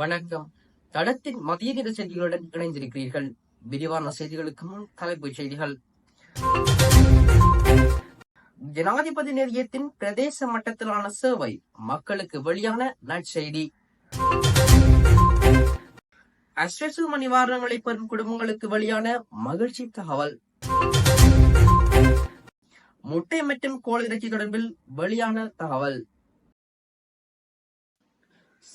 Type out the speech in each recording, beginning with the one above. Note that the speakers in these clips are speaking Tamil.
வணக்கம். தடத்தின் மதிய நேர செய்திகளுடன் இணைந்திருக்கிறீர்கள். விரிவான செய்திகளுக்கு முன் தலைப்புச் செய்திகள். ஜனாதிபதி நிலையத்தின் பிரதேச மட்டத்திலான சேவை மக்களுக்கு வெளியான நற்செய்தி. அஸ்வசும நிவாரணங்களை பெறும் குடும்பங்களுக்கு வெளியான மகிழ்ச்சி தகவல். முட்டை மற்றும் கோழி இறைச்சி தொடர்பில் வெளியான தகவல்.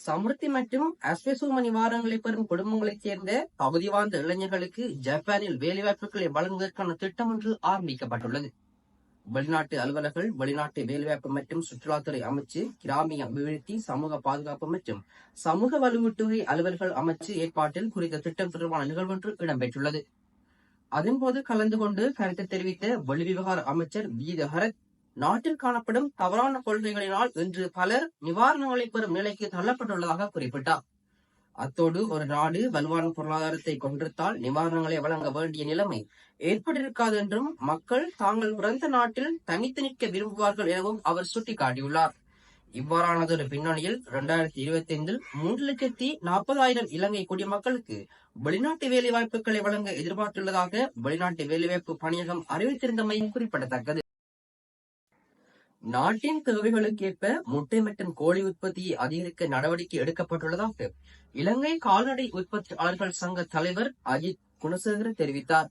சமிருத்தி மற்றும் அஸ்வசும நிவாரணங்களை பெறும் குடும்பங்களைச் சேர்ந்த தகுதி வாய்ந்த இளைஞர்களுக்கு ஜப்பானில் வேலைவாய்ப்புகளை வழங்குவதற்கான திட்டம் ஒன்று ஆரம்பிக்கப்பட்டுள்ளது. வெளிநாட்டு அலுவலர்கள், வெளிநாட்டு வேலைவாய்ப்பு மற்றும் சுற்றுலாத்துறை அமைச்சு, கிராமிய அபிவிருத்தி, சமூக பாதுகாப்பு மற்றும் சமூக வலுவூட்டுகை அலுவல்கள் அமைச்சு ஏற்பாட்டில் குறித்த திட்டம் தொடர்பான நிகழ்வொன்று இடம்பெற்றுள்ளது. அதன்போது கலந்து கொண்டு கருத்து தெரிவித்த வெளிவிவகார அமைச்சர் வீதஹரத், நாட்டில் காணப்படும் தவறான கொள்கைகளினால் இன்று பலர் நிவாரணங்களை பெறும் நிலைக்கு தள்ளப்பட்டுள்ளதாக குறிப்பிட்டார். அத்தோடு ஒரு நாடு வலுவான பொருளாதாரத்தை கொண்டிருந்தால் நிவாரணங்களை வழங்க வேண்டிய நிலைமை ஏற்பட்டிருக்காது என்றும் மக்கள் தாங்கள் பிறந்த நாட்டில் தனித்து நிற்க விரும்புவார்கள் எனவும் அவர் சுட்டிக்காட்டியுள்ளார். இவ்வாறானதொரு பின்னணியில் 2025 3,40,000 இலங்கை குடிமக்களுக்கு வெளிநாட்டு வேலை வாய்ப்புகளை வழங்க எதிர்பார்த்துள்ளதாக வெளிநாட்டு வேலைவாய்ப்பு பணியகம் அறிவித்திருந்தமை குறிப்பிடத்தக்கது. நாட்டின் தேவைகளுக்கேற்ப முட்டை மற்றும் கோழி உற்பத்தியை அதிகரிக்க நடவடிக்கை எடுக்கப்பட்டுள்ளதாக இலங்கை கால்நடை உற்பத்தியாளர்கள் சங்க தலைவர் அஜித் குணசேகர தெரிவித்தார்.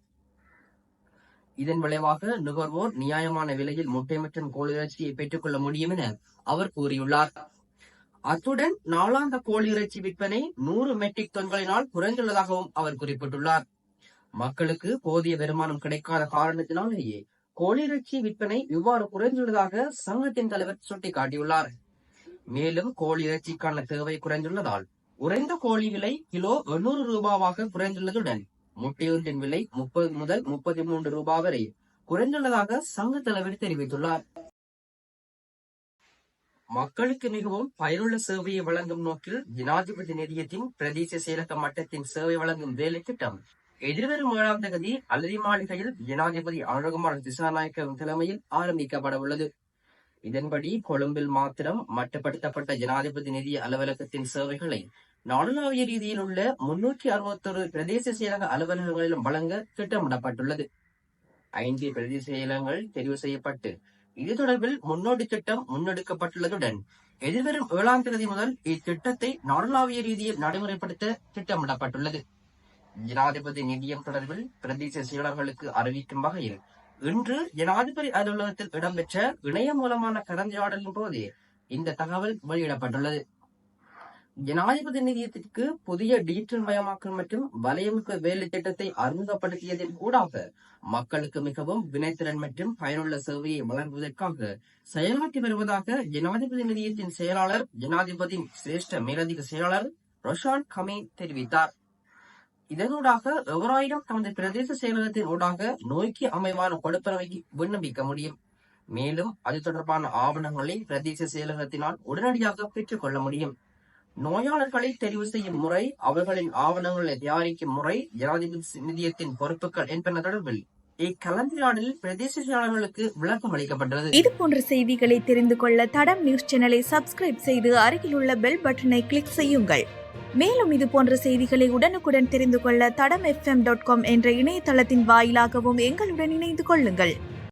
இதன் விளைவாக நுகர்வோர் நியாயமான விலையில் முட்டை மற்றும் கோழி இறைச்சியை பெற்றுக் கொள்ள முடியும் என அவர் கூறியுள்ளார். அத்துடன் நாளாந்த கோழி இறைச்சி விற்பனை 100 மெட்ரிக் டன்களினால் குறைந்துள்ளதாகவும் அவர் குறிப்பிட்டுள்ளார். மக்களுக்கு போதிய வருமானம் கிடைக்காத காரணத்தினாலேயே கோழி இறைச்சி விற்பனை இவ்வாறு குறைந்துள்ளதாக சங்கத்தின் தலைவர் சுட்டிக்காட்டியுள்ளார். மேலும் கோழி இறைச்சிக்கான தேவை குறைந்துள்ளதால் உறைந்த கோழி விலை கிலோ 800 ரூபாவாக குறைந்துள்ளதுடன் முட்டையொன்றின் விலை 30 முதல் 33 ரூபாய் வரை குறைந்துள்ளதாக சங்க தலைவர் தெரிவித்துள்ளார். மக்களுக்கு மிகவும் பயனுள்ள சேவையை வழங்கும் நோக்கில் ஜனாதிபதி நிதியத்தின் பிரதேச செயலக மட்டத்தின் சேவை வழங்கும் வேலை திட்டம் எதிர்வரும் 7ஆம் தேதி அல்லதி மாளிகையில் ஜனாதிபதி அனுரகுமார திசாநாயக்கவின் தலைமையில் ஆரம்பிக்கப்பட உள்ளது. இதன்படி கொழும்பில் மாத்திரம் மட்டுப்படுத்தப்பட்ட ஜனாதிபதி நிதிய அலுவலகத்தின் சேவைகளை நாடளாவிய ரீதியில் உள்ள 361 பிரதேச செயலக அலுவலகங்களிலும் வழங்க திட்டமிடப்பட்டுள்ளது. 5 பிரதேச செயலகங்கள் தெரிவு செய்யப்பட்டு இது தொடர்பில் முன்னோடி திட்டம் முன்னெடுக்கப்பட்டுள்ளதுடன் எதிர்வரும் 7ஆம் தேதி முதல் இத்திட்டத்தை நாடளாவிய ரீதியில் நடைமுறைப்படுத்த திட்டமிடப்பட்டுள்ளது. ஜனாதிபதி நிதியம் தொடர்பில் பிரதேச செயலர்களுக்கு அறிவிக்கும் வகையில் இன்று ஜனாதிபதி அலுவலகத்தில் இடம்பெற்ற இணையம் மூலமான கலந்துரையாடலின் போது இந்த தகவல் வெளியிடப்பட்டுள்ளது. ஜனாதிபதி நிதியத்திற்கு புதிய டிஜிட்டல் மயமாக்கல் மற்றும் வலையமைப்பு வேலை திட்டத்தை அறிமுகப்படுத்தியதன் ஊடாக மக்களுக்கு மிகவும் வினைத்திறன் மற்றும் பயனுள்ள சேவையை வழங்குவதற்காக செயலாற்றி வருவதாக ஜனாதிபதி நிதியத்தின் செயலாளர், ஜனாதிபதியின் சிரேஷ்ட மேலதிக செயலாளர் ரொஷான் கமே தெரிவித்தார். இதனூடாக எவராயிரம் தமது பிரதேச செயலகத்தின் ஊடாக நோய்க்கு அமைவான கொடுப்பனவைக்கு விண்ணப்பிக்க முடியும். மேலும் அது தொடர்பான ஆவணங்களை பிரதேச செயலகத்தினால் உடனடியாக பெற்றுக் கொள்ள முடியும். நோயாளர்களை தெரிவு செய்யும் முறை, அவர்களின் ஆவணங்களை தயாரிக்கும் முறை, ஜனாதிபதி நிதியத்தின் பொறுப்புகள் என்பன தொடர்பில் இக்கலந்துரையாடலில் பிரதேச செயலாளர்களுக்கு விளக்கம் அளிக்கப்பட்டது. இது போன்ற செய்திகளை தெரிந்து கொள்ள தடம் நியூஸ் சேனலை சப்ஸ்கிரைப் செய்து அருகில் உள்ள பெல் பட்டனை கிளிக் செய்யுங்கள். மேலும் இது போன்ற செய்திகளை உடனுக்குடன் தெரிந்து கொள்ள தடம் FM.com என்ற இணையதளத்தின் வாயிலாகவும் எங்களுடன் இணைந்து கொள்ளுங்கள்.